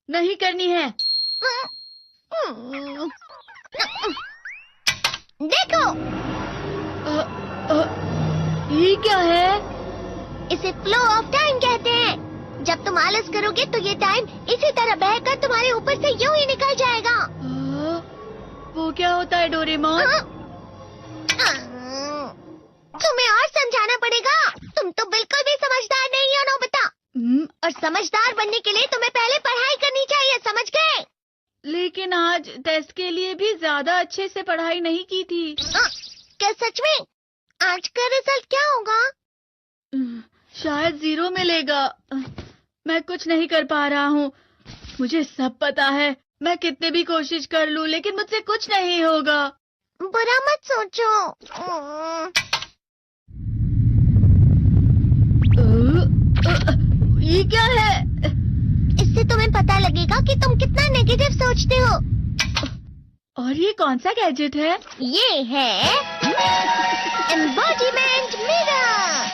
नहीं करनी है। देखो, ये क्या है? इसे फ्लो ऑफ टाइम कहते हैं। जब तुम आलस करोगे तो ये टाइम इसी तरह बहकर तुम्हारे ऊपर से यूं ही निकल जाएगा। वो क्या होता है डोरेमोन? तुम्हें और समझाना पड़ेगा। तुम तो बिल्कुल भी समझदार नहीं हो नोबिता। और समझदार बनने के लिए तुम्हें पहले पढ़ाई करनी चाहिए, समझ गए? लेकिन आज टेस्ट के लिए भी ज्यादा अच्छे से पढ़ाई नहीं की थी। क्या सच में? आज का रिजल्ट क्या होगा? शायद 0 मिलेगा। मैं कुछ नहीं कर पा रहा हूँ। मुझे सब पता है। मैं कितने भी कोशिश कर लूँ लेकिन मुझसे कुछ नहीं होगा। बुरा मत सोचो। ये क्या है? इससे तुम्हें पता लगेगा कि तुम कितना नेगेटिव सोचते हो। और ये कौन सा गैजेट है? ये है embodiment mirror.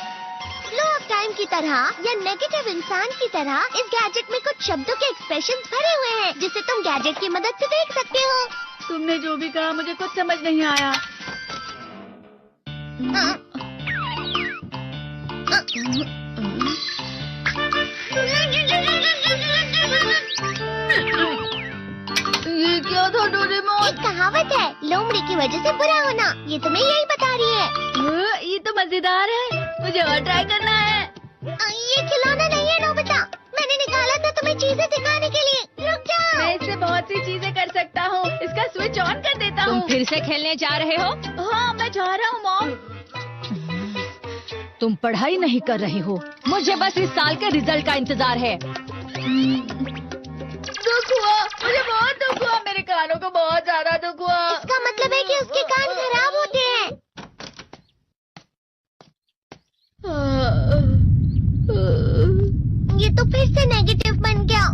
Flow of time की तरह या नेगेटिव इंसान की तरह इस गैजेट में कुछ शब्दों के एक्सप्रेशंस भरे हुए हैं जिसे तुम गैजेट की मदद से देख सकते हो। तुमने जो भी कहा मुझे कुछ समझ नहीं आया। ये क्या था डोरेमोन? एक कहावत है, लोमड़ी की वजह से बुरा होना। ये तुम्हें यही बता रही है। ये तो मजेदार है। मुझे और ट्राई करना है। ये खिलौना नहीं है नोबिता। मैंने निकाला था तुम्हें चीजें दिखाने के लिए। रुक जाओ। मैं इससे बहुत सी चीजें कर सकता हूँ। इसका स्विच ऑन कर देता तुम हूँ। फिर से खेलने जा रहे हो? हाँ, मैं जा रहा हूँ मॉम। तुम पढ़ाई नहीं कर रहे हो। मुझे बस इस साल के रिजल्ट का इंतजार है। दुख हुआ, मुझे बहुत दुख हुआ। मेरे कानों को बहुत ज्यादा दुख हुआ। इसका मतलब है कि उसके कान खराब होते हैं। ये तो फिर से नेगेटिव बन गया।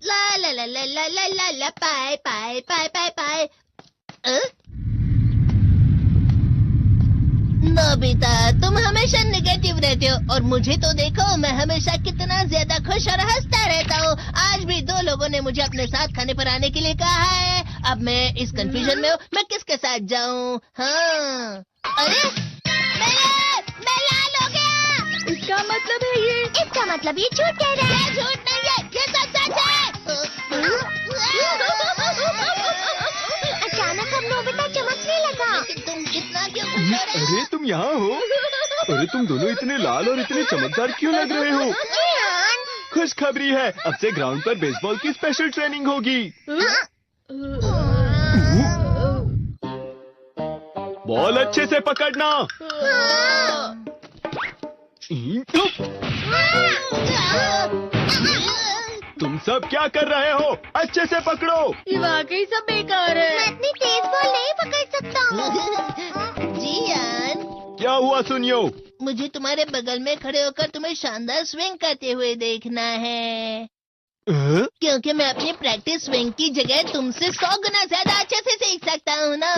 ला ला ला ला ला ला ला ला पाए पाए पाए पाए पाए। नोबिता, तुम हमेशा नेगेटिव रहते हो और मुझे तो देखो, मैं हमेशा कितना ज्यादा खुश और हंसता रहता हूँ। आज भी 2 लोगों ने मुझे अपने साथ खाने पर आने के लिए कहा है। अब मैं इस कंफ्यूजन में हूँ, मैं किसके साथ जाऊँ? हाँ, अरे मैं लाल हो गया। इसका मतलब है ये? इसका मतलब ये झूठ कह रहा है। झूठ नहीं है, ये सब सच है। अचानक अब नोबिता चमकने लगा। तुम कितना क्यों खुश हो रहे हो? अरे तुम यहाँ हो? अरे तुम दोनों इतने लाल और इतने चमकदार क्यों लग रहे हो? खुशखबरी है, अब से ग्राउंड पर बेसबॉल की स्पेशल ट्रेनिंग होगी। बॉल अच्छे से पकड़ना। तुम सब क्या कर रहे हो? अच्छे से पकड़ो। ये वाकई सब बेकार है। मैं इतनी तेज बॉल नहीं पकड़ सकता हूँ। जियान, क्या हुआ सुनियो? मुझे तुम्हारे बगल में खड़े होकर तुम्हें शानदार स्विंग करते हुए देखना है। क्योंकि मैं अपनी प्रैक्टिस स्विंग की जगह तुमसे 100 गुना ज्यादा अच्छे से सीख सकता हूँ ना।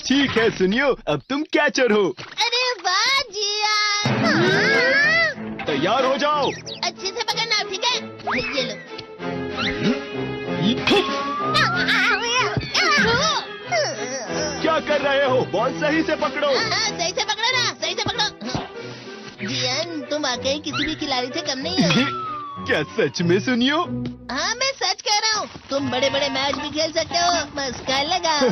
ठीक है सुनियो, अब तुम कैचर हो। अरे वाह जियान। तैयार हो जाओ। अच्छे से पकड़ना, ठीक है? ये लो। क्या कर रहे हो? बॉल सही से पकड़ो। सही से पकड़ो ना, सही से पकड़ो। जियान, तुम वाकई किसी भी खिलाड़ी से कम नहीं हो। क्या सच में सुनियो? हाँ, मैं सच कह रहा हूँ। तुम बड़े बड़े मैच भी खेल सकते हो। मस्का लगाओ।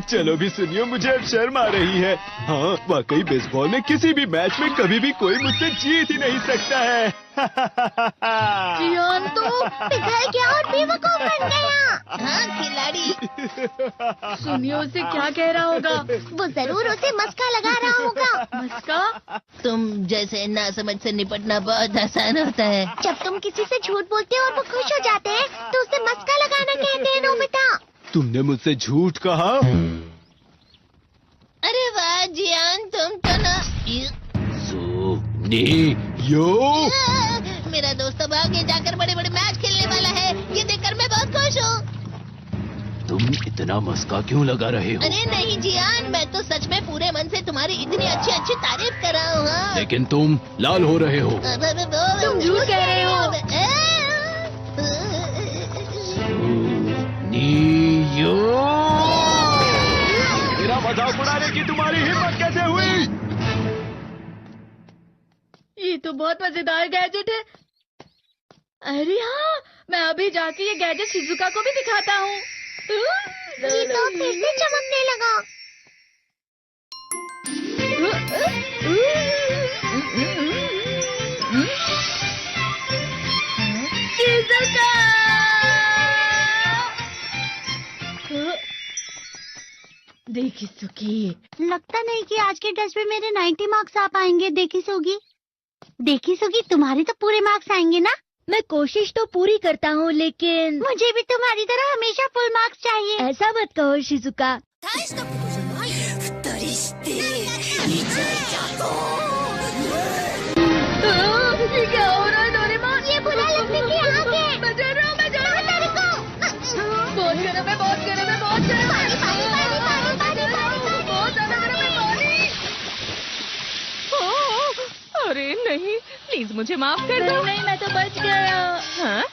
चलो भी सुनियो, मुझे अब शर्म आ रही है। हाँ, वाकई बेसबॉल में किसी भी मैच में कभी भी कोई मुझसे जीत ही नहीं सकता है। जियान तो पिघल गया और बेवकूफ बन गया। हाँ, खिलाड़ी। सुनियो उसे क्या कह रहा होगा? वो जरूर उसे मस्का लगा रहा होगा। मस्का? तुम जैसे नासमझ से निपटना बहुत आसान होता है। जब तुम किसी से झूठ बोलते हो और वो खुश हो जाते हैं तो उसे मस्का लगाना कहते हैं नोबिता। तुमने मुझसे झूठ कहा? अरे वाह जियान, तुम तो ना। यो मेरा दोस्त अब आगे जाकर बड़े बड़े मैच खेलने वाला है। ये देखकर मैं बहुत खुश हूँ। तुम इतना मस्का क्यों लगा रहे हो? अरे नहीं जियान, मैं तो सच में पूरे मन से तुम्हारी इतनी अच्छी अच्छी तारीफ कर रहा हूँ। हाँ। लेकिन तुम लाल हो रहे हो। तुम झूठ कह रहे हो। नियो, मेरा मजाक उड़ाने की तुम्हारी हिम्मत कैसे हुई? ये तो बहुत मजेदार गैजेट है। अरे हाँ, मैं अभी जाके ये गैजेट शिजुका को भी दिखाता हूँ। ये तो फिर से चमकने लगा। शिजुका! देखी सुखी, लगता नहीं कि आज के टेस्ट में मेरे 90 मार्क्स आ पाएंगे। देखी सोगी तुम्हारे तो पूरे मार्क्स आएंगे ना? मैं कोशिश तो पूरी करता हूँ, लेकिन मुझे भी तुम्हारी तरह हमेशा फुल मार्क्स चाहिए। ऐसा मत कहो शिजुका। ये क्या हो रहा है डोरेमोन? ये बुरा लगने की आग है। मैं जल रहा हूँ, मैं जल रहा हूँ। बहुत गर्म है, बहुत गर्म है, बहुत गर्म है। बहुत ज्यादा गर्म है पानी। अरे नहीं, प्लीज मुझे माफ कर दो। नहीं, मैं तो बच गया। हाँ?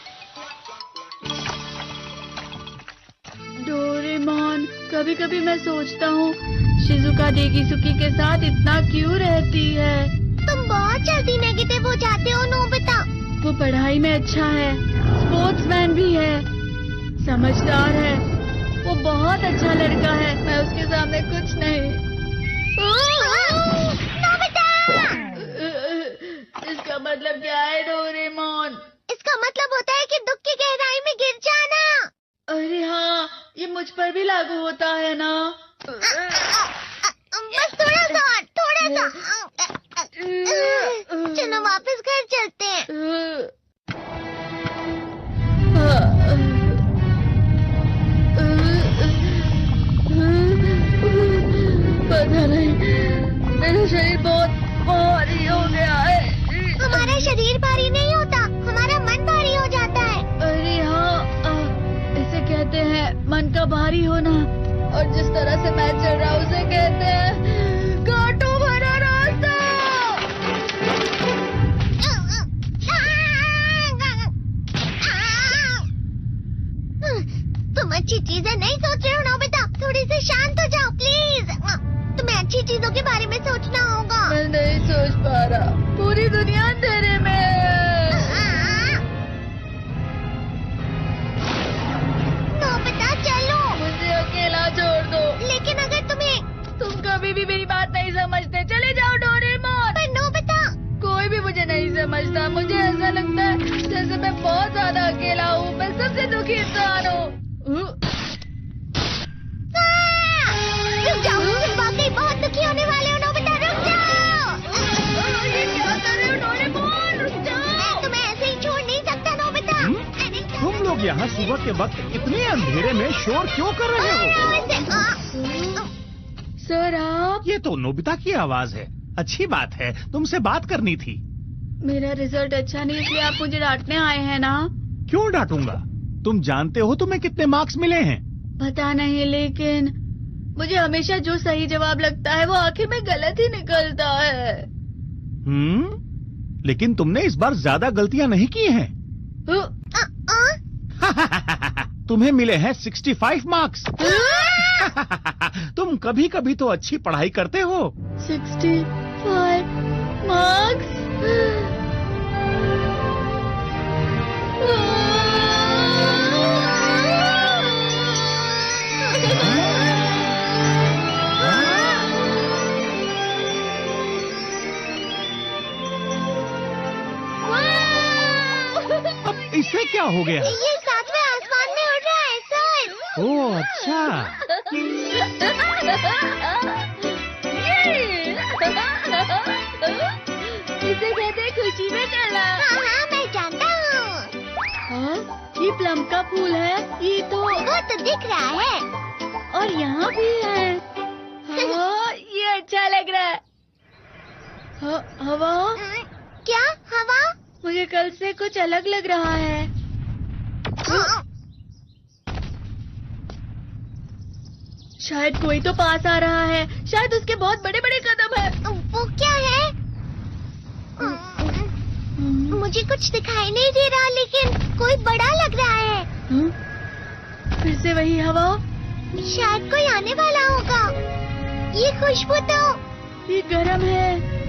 डोरेमोन, कभी कभी मैं सोचता हूँ शिजुका डेकिसुकी के साथ इतना क्यों रहती है। तुम बहुत जल्दी नेगेटिव हो जाते हो नोबिता। वो पढ़ाई में अच्छा है, स्पोर्ट्समैन भी है, समझदार है, वो बहुत अच्छा लड़का है। मैं उसके सामने कुछ नहीं। नोबिता! इसका मतलब क्या है डोरेमोन? इसका मतलब होता है कि दुख की गहराई में गिर जाना। अरे हाँ, ये मुझ पर भी लागू होता है ना। बस थोड़ा सा। चलो वापस घर चलते हैं। पता नहीं, मेरा शरीर बहुत भारी हो गया है। हमारा शरीर भारी नहीं होता, हमारा मन भारी हो जाता है। अरे हाँ, इसे कहते हैं मन का भारी होना। और जिस तरह से मैं चल रहा हूँ उसे कहते हैं कांटों भरा रास्ता। तुम अच्छी चीजें नहीं सोच रहे हो नोबिता। थोड़ी सी शांत हो जाओ प्लीज। तुम्हें अच्छी चीजों के बारे में सोचना होगा। मैं नहीं सोच पा रहा, पूरी दुनिया अंधेरे में है। नोबिता चलो। मुझे अकेला छोड़ दो। लेकिन अगर तुम कभी भी मेरी बात नहीं समझते। चले जाओ डोरेमोन। पर नोबिता। कोई भी मुझे नहीं समझता। मुझे ऐसा लगता है जैसे मैं बहुत ज्यादा अकेला हूँ। मैं सबसे दुखी इंसान हूँ। रुक जाओ, तुम वाकई बहुत दुखी होने वाले हो नोबिता। रुक जाओ। ये क्या कर रहे हो डोरेमोन? रुक जाओ। मैं तुम्हें ऐसे ही छोड़ नहीं सकता नोबिता। तुम लोग यहाँ सुबह के वक्त इतने अंधेरे में शोर क्यों कर रहे हो? सर आप? ये तो नोबिता की आवाज है। अच्छी बात है, तुमसे बात करनी थी। मेरा रिजल्ट अच्छा नहीं, इसलिए आप मुझे डांटने आए हैं ना? क्यों डांटूंगा? तुम जानते हो तुम्हें कितने मार्क्स मिले हैं? पता नहीं, लेकिन मुझे हमेशा जो सही जवाब लगता है वो आखिर में गलत ही निकलता है। लेकिन तुमने इस बार ज्यादा गलतियां नहीं की हैं। तुम्हें मिले हैं 65 मार्क्स। तुम कभी कभी तो अच्छी पढ़ाई करते हो। 65 मार्क्स? अब इससे क्या हो गया? ये सातवें आसमान में उड़ रहा है सर। ओह अच्छा। इसे कहते हैं खुशी में चला। हाँ, मैं जानता हूँ। हाँ, ये प्लम का फूल है। ये तो वो तो दिख रहा है। और यहाँ भी है। हाँ, ये अच्छा लग रहा है। हवा? क्या हवा? मुझे कल से कुछ अलग लग रहा है। शायद कोई तो पास आ रहा है। शायद उसके बहुत बड़े बड़े कदम है। वो क्या है? मुझे कुछ दिखाई नहीं दे रहा, लेकिन कोई बड़ा लग रहा है। फिर से वही हवा। शायद कोई आने वाला होगा। ये खुशबू तो ये गर्म है।